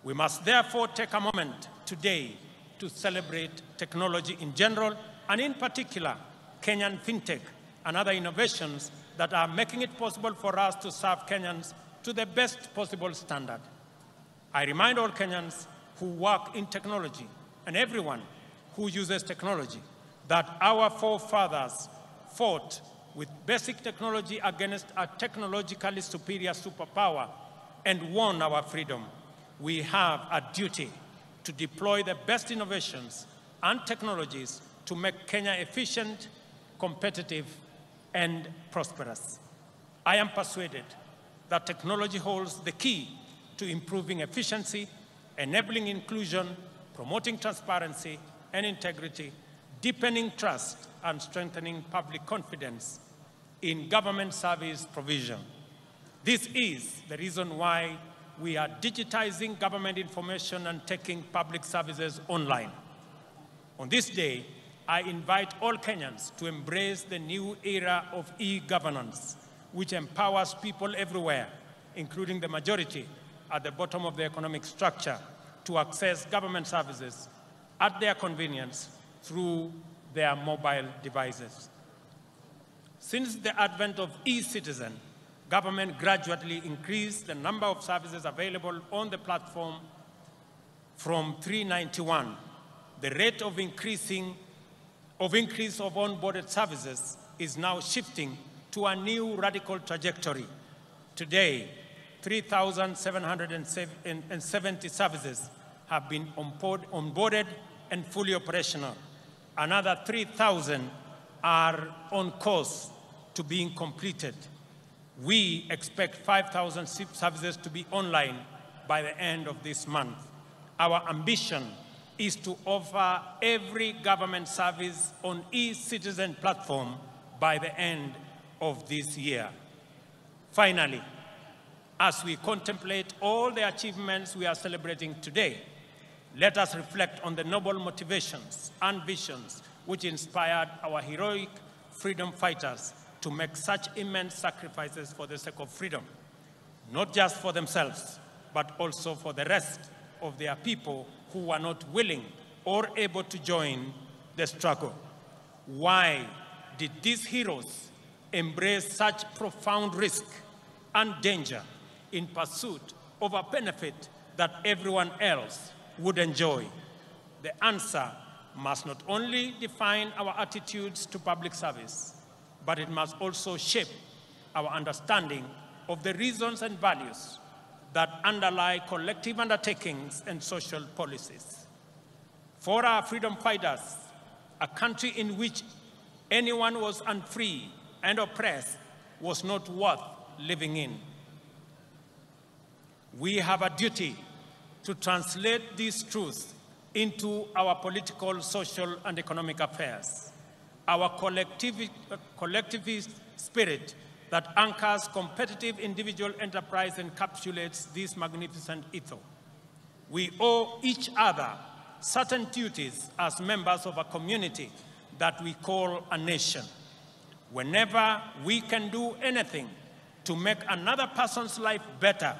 We must therefore take a moment today to celebrate technology in general, and in particular, Kenyan fintech and other innovations that are making it possible for us to serve Kenyans to the best possible standard. I remind all Kenyans who work in technology and everyone who uses technology that our forefathers fought with basic technology against a technologically superior superpower and won our freedom. We have a duty to deploy the best innovations and technologies to make Kenya efficient, competitive, and prosperous. I am persuaded that technology holds the key to improving efficiency, enabling inclusion, promoting transparency and integrity, deepening trust, and strengthening public confidence in government service provision. This is the reason why we are digitizing government information and taking public services online. On this day, I invite all Kenyans to embrace the new era of e-governance, which empowers people everywhere, including the majority at the bottom of the economic structure, to access government services at their convenience through their mobile devices. Since the advent of e-citizen, government gradually increased the number of services available on the platform from 391. The rate of increase of onboarded services is now shifting to a new radical trajectory. Today, 3,770 services have been onboarded and fully operational. Another 3,000 are on course to being completed. We expect 5,000 services to be online by the end of this month. Our ambition is to offer every government service on e-citizen platform by the end of this year. Finally, as we contemplate all the achievements we are celebrating today, let us reflect on the noble motivations and visions which inspired our heroic freedom fighters to make such immense sacrifices for the sake of freedom, not just for themselves, but also for the rest of their people who were not willing or able to join the struggle. Why did these heroes embrace such profound risk and danger in pursuit of a benefit that everyone else would enjoy? The answer must not only define our attitudes to public service, but it must also shape our understanding of the reasons and values that underlie collective undertakings and social policies. For our freedom fighters, a country in which anyone was unfree and oppressed was not worth living in. We have a duty to translate these truths into our political, social, and economic affairs. Our collectivist spirit that anchors competitive individual enterprise encapsulates this magnificent ethos. We owe each other certain duties as members of a community that we call a nation. Whenever we can do anything to make another person's life better,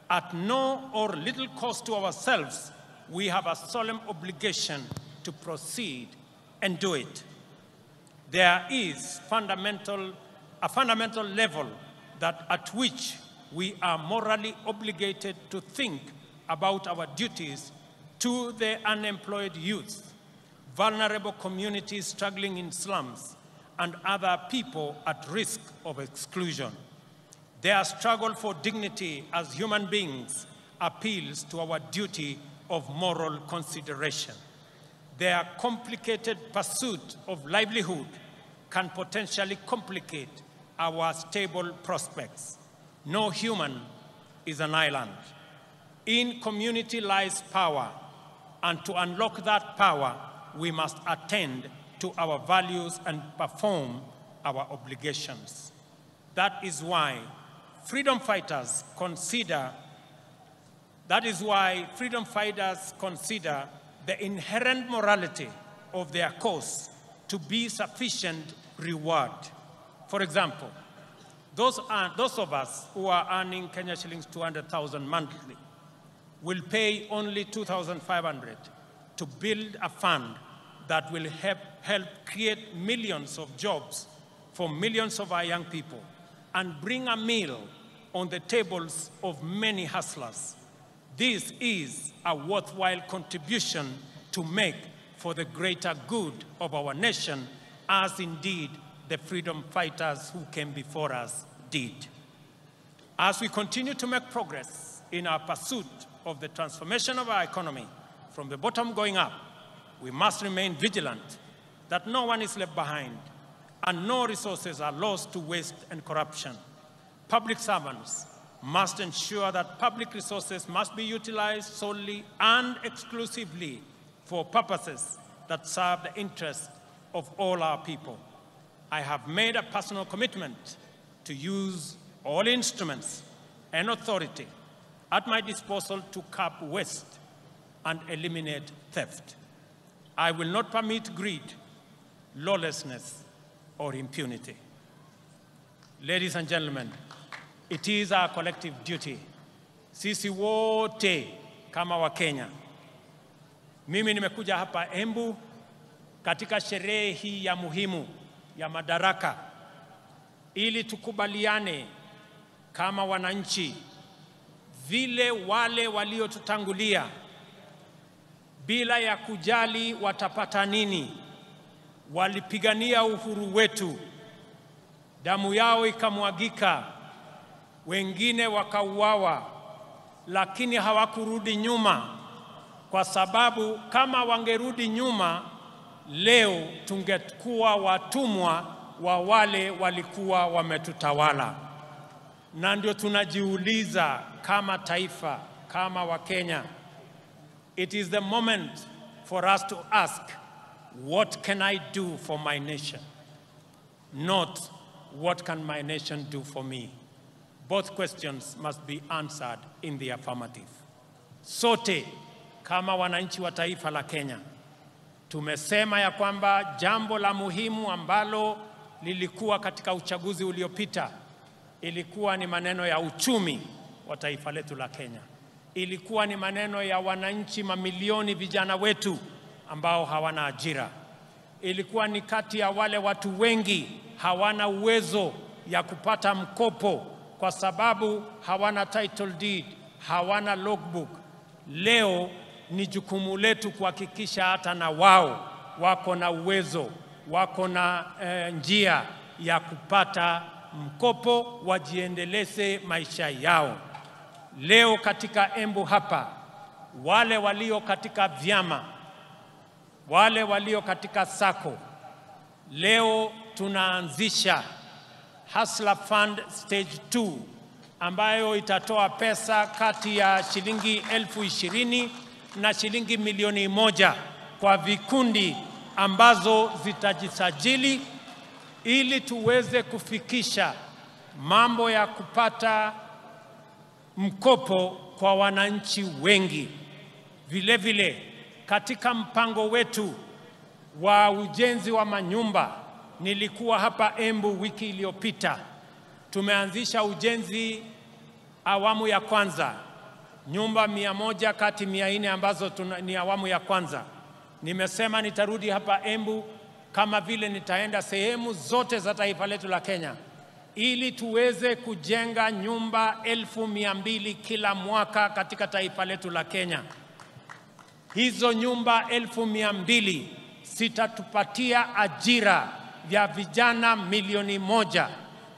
at no or little cost to ourselves, we have a solemn obligation to proceed and do it. There is a fundamental level at which we are morally obligated to think about our duties to the unemployed youth, vulnerable communities struggling in slums, and other people at risk of exclusion. Their struggle for dignity as human beings appeals to our duty of moral consideration. Their complicated pursuit of livelihood can potentially complicate our stable prospects. No human is an island. In community lies power, and to unlock that power, we must attend to our values and perform our obligations. That is why freedom fighters consider the inherent morality of their cause to be sufficient reward. For example, those of us who are earning Kenya shillings 200,000 monthly will pay only 2,500 to build a fund that will help create millions of jobs for millions of our young people and bring a meal on the tables of many hustlers. This is a worthwhile contribution to make for the greater good of our nation, as indeed the freedom fighters who came before us did. As we continue to make progress in our pursuit of the transformation of our economy from the bottom going up, we must remain vigilant that no one is left behind and no resources are lost to waste and corruption. Public servants must ensure that public resources must be utilized solely and exclusively for purposes that serve the interests of all our people. I have made a personal commitment to use all instruments and authority at my disposal to curb waste and eliminate theft. I will not permit greed, lawlessness, or impunity. Ladies and gentlemen, it is our collective duty, sisi wote kama Wakenya. Mimi nimekuja hapa Embu katika sherehe hii ya muhimu ya Madaraka ili tukubaliane kama wananchi vile wale waliotutangulia bila ya kujali watapata nini walipigania uhuru wetu, damu yao ikamwagika, wengine wakauawa, lakini hawakurudi nyuma, kwa sababu kama wangerudi nyuma leo tungekuwa watumwa wa wale walikuwa wametutawala. Na ndio tunajiuliza kama taifa, kama Wakenya, it is the moment for us to ask, what can I do for my nation? Not, what can my nation do for me? Both questions must be answered in the affirmative. Sote, kama wananchi wa taifa la Kenya, tumesema ya kwamba jambo la muhimu ambalo lilikuwa katika uchaguzi uliopita ilikuwa ni maneno ya uchumi wa taifa letu la Kenya. Ilikuwa ni maneno ya wananchi mamilioni vijana wetu ambao hawana ajira. Ilikuwa ni kati ya wale watu wengi hawana uwezo ya kupata mkopo kwa sababu hawana title deed, hawana logbook. Leo ni jukumu letu kuhakikisha hata na wao wako na uwezo, wako na njia ya kupata mkopo wajiendeleze maisha yao. Leo katika Embu hapa, wale walio katika vyama, wale walio katika sako, leo tunaanzisha Hustler Fund Stage 2 ambayo itatoa pesa kati ya shilingi 20,000 na shilingi 1,000,000 kwa vikundi ambazo zitajisajili ili tuweze kufikisha mambo ya kupata mkopo kwa wananchi wengi. Vile vile katika mpango wetu wa ujenzi wa manyumba, nilikuwa hapa Embu wiki iliyopita, tumeanzisha ujenzi awamu ya kwanza, nyumba 100 kati 400 ambazo ni awamu ya kwanza. Nimesema nitarudi hapa Embu kama vile nitaenda sehemu zote za taifa letu la Kenya ili tuweze kujenga nyumba 200,000 kila mwaka katika taifa letu la Kenya. Hizo nyumba 200,000 zitatupatia ajira ya vijana 1,000,000,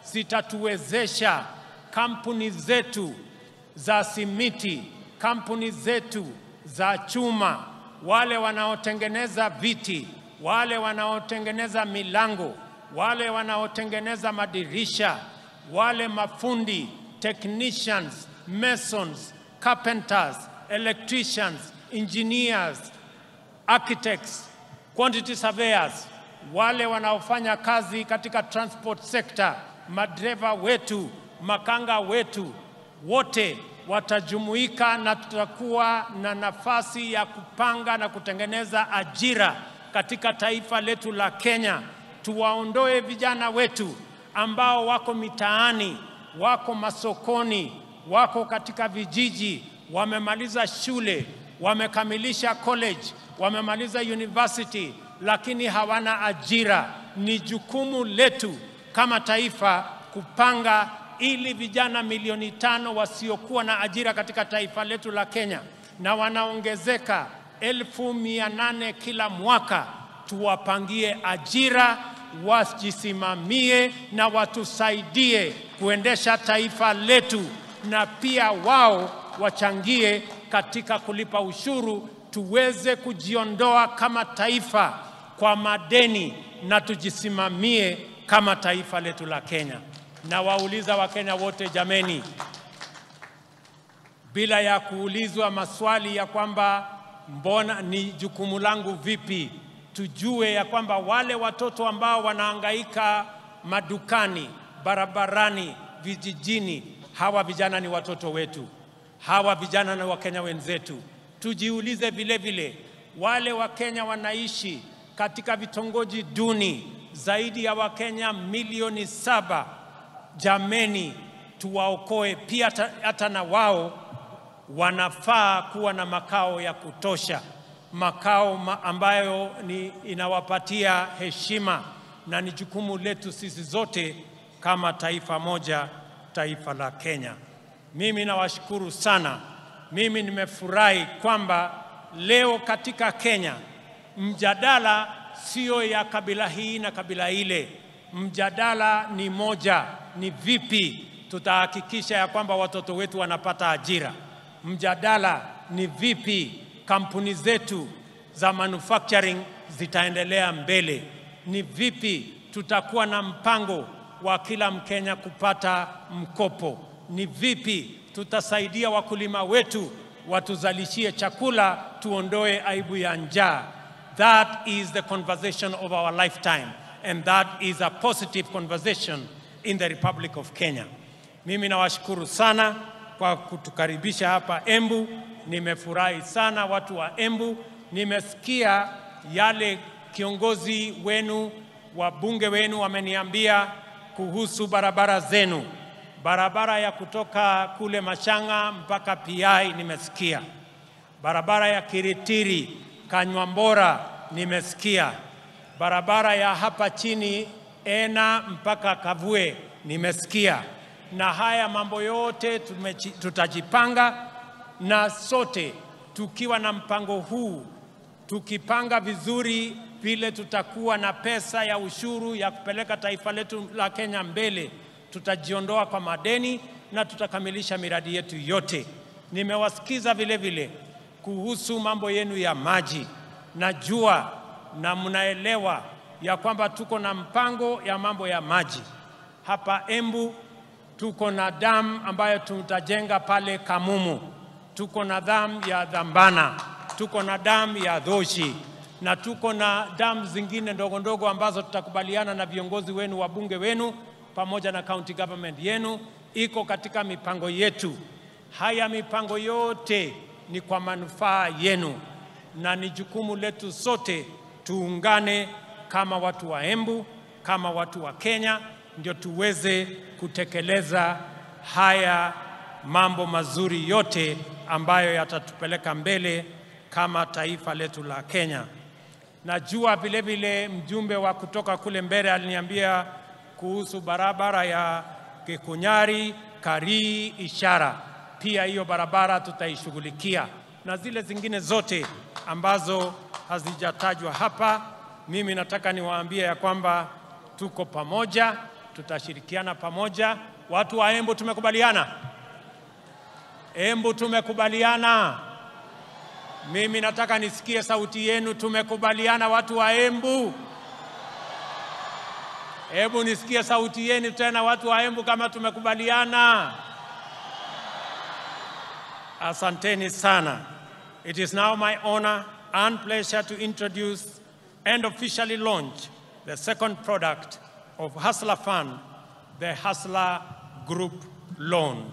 zitatuwezesha kampuni zetu za simiti, kampuni zetu za chuma, wale wanaotengeneza viti, wale wanaotengeneza milango, wale wanaotengeneza madirisha, wale mafundi, technicians, masons, carpenters, electricians, engineers, architects, quantity surveyors, wale wanaofanya kazi katika transport sector, madereva wetu, makanga wetu, wote watajumuika na tutakuwa na nafasi ya kupanga na kutengeneza ajira katika taifa letu la Kenya. Tuwaondoe vijana wetu ambao wako mitaani, wako masokoni, wako katika vijiji, wamemaliza shule, wamekamilisha college, wamemaliza university, lakini hawana ajira. Ni jukumu letu kama taifa kupanga ili vijana 500,000 wasiokuwa na ajira katika taifa letu la Kenya, na wanaongezeka 800,000 kila mwaka, tuwapangie ajira, wajisimamie na watusaidie kuendesha taifa letu, na pia wao wachangie katika kulipa ushuru, tuweze kujiondoa kama taifa kwa madeni na tujisimamie kama taifa letu la Kenya. Na wauliza Wakenya wote, jameni, bila ya kuulizwa maswali ya kwamba mbona ni jukumu langu vipi. Tujue ya kwamba wale watoto ambao wanahangaika madukani, barabarani, vijijini, hawa vijana ni watoto wetu. Hawa vijana ni Wakenya wenzetu. Tujiulize vile vile, wale Wakenya wanaishi katika vitongoji duni, zaidi ya Wakenya milioni 7. Jameni, tuwaokoe pia, hata na wao wanafaa kuwa na makao ya kutosha. Makao ambayo inawapatia heshima, na ni jukumu letu sisi zote kama taifa moja, taifa la Kenya. Mimi nawashukuru sana. Mimi nimefurahi kwamba leo katika Kenya mjadala sio ya kabila hii na kabila ile. Mjadala ni moja, ni vipi tutahakikisha ya kwamba watoto wetu wanapata ajira. Mjadala ni vipi kampuni zetu za manufacturing zitaendelea mbele. Ni vipi tutakuwa na mpango wa kila Mkenya kupata mkopo. Ni vipi tutasaidia wakulima wetu watuzalishie chakula, tuondoe aibu ya njaa. That is the conversation of our lifetime, and that is a positive conversation in the Republic of Kenya. Mimi nawashukuru sana kwa kutukaribisha hapa Embu. Nimefurahi sana watu wa Embu. Nimesikia yale kiongozi wenu, wabunge wenu wameniambia kuhusu barabara zenu. Barabara ya kutoka kule Mashanga mpaka PI nimesikia. Barabara ya Kiritiri, Kanywambora nimesikia. Barabara ya hapa chini Ena mpaka Kavue nimesikia. Na haya mambo yote tutajipanga, na sote tukiwa na mpango huu, tukipanga vizuri vile tutakuwa na pesa ya ushuru ya kupeleka taifa letu la Kenya mbele, tutajiondoa kwa madeni na tutakamilisha miradi yetu yote. Nimewasikiza vile vile kuhusu mambo yenu ya maji. Najua na mnaelewa ya kwamba tuko na mpango ya mambo ya maji. Hapa Embu tuko na dam ambayo tutajenga pale Kamumu. Tuko na dam ya Dhambana. Tuko na dam ya Dhoshi. Na tuko na dam zingine ndogo ndogo ambazo tutakubaliana na viongozi wenu, wabunge wenu, pamoja na county government yenu. Iko katika mipango yetu. Haya mipango yote ni kwa manufaa yenu, na ni jukumu letu sote tuungane kama watu wa Embu, kama watu wa Kenya, ndio tuweze kutekeleza haya mambo mazuri yote ambayo yatatupeleka mbele kama taifa letu la Kenya. Najua vile vile mjumbe wa kutoka kule mbele aliniambia kuhusu barabara ya Kikunyari, Karii, Ishara. Pia hiyo barabara tutaishughulikia, na zile zingine zote ambazo hazijatajwa hapa. Mimi nataka niwaambie ya kwamba tuko pamoja, tutashirikiana pamoja. Watu wa Embu tumekubaliana? Embu tumekubaliana? Mimi nataka nisikie sauti yenu. Tumekubaliana watu wa Embu? Hebu nisikie sauti yenu tena watu wa Embu kama tumekubaliana. Asanteni sana. It is now my honor and pleasure to introduce and officially launch the second product of Hustler Fund, the Hustler Group Loan.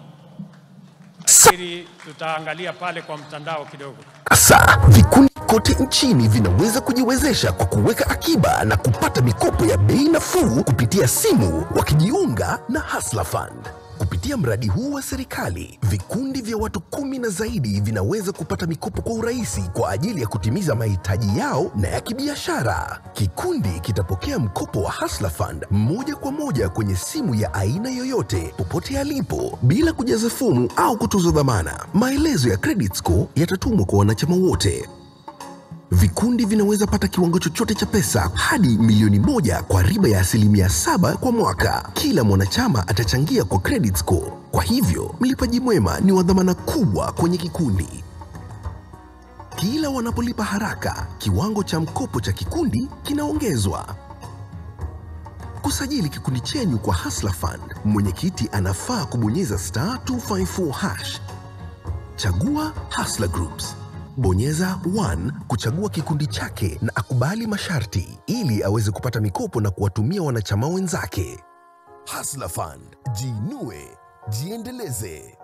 Akiri tutaangalia pale kwa mtandao kidogo. Sasa vikundi kote nchini vinaweza kujiwezesha kwa kuweka akiba na kupata mikopo ya bei nafuu kupitia simu wakijiunga na Hustler Fund. Kupitia mradi huu wa serikali, vikundi vya watu 10 na zaidi vinaweza kupata mikopo kwa urahisi kwa ajili ya kutimiza mahitaji yao na ya kibiashara. Kikundi kitapokea mkopo wa Hustler Fund moja kwa moja kwenye simu ya aina yoyote, popote alipo, bila kujaza fomu au kutozwa dhamana. Maelezo ya credit score yatatumwa kwa wanachama wote. Vikundi vinaweza pata kiwango chochote cha pesa hadi milioni 1 kwa riba ya 7% kwa mwaka. Kila mwanachama atachangia kwa credit score. Kwa hivyo, mlipaji mwema ni wa dhamana kubwa kwenye kikundi. Kila wanapolipa haraka, kiwango cha mkopo cha kikundi kinaongezwa. Kusajili kikundi chenyu kwa Hustler Fund, mwenyekiti anafaa kubonyeza *254#. Chagua Hustler Groups. Bonyeza 1 kuchagua kikundi chake na akubali masharti ili aweze kupata mikopo na kuwatumia wanachama wenzake. Hustler Fund. Jiinue, jiendeleze.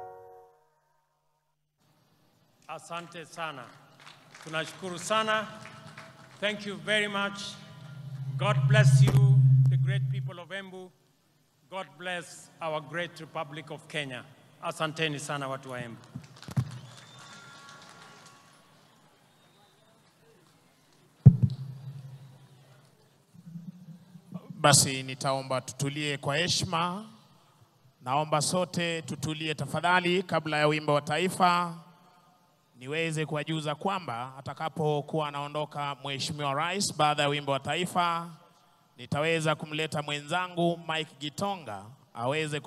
Asante sana. Tunashukuru sana. Thank you very much. God bless you, the great people of Embu. God bless our great Republic of Kenya. Asanteni sana watu wa Embu. Basi nitaomba tutulie kwa heshima. Naomba sote tutulie tafadhali kabla ya wimbo wa taifa. Niweze kuwajuza kwamba atakapokuwa anaondoka Mheshimiwa Rais baada ya wimbo wa taifa, nitaweza kumleta mwenzangu Mike Gitonga aweze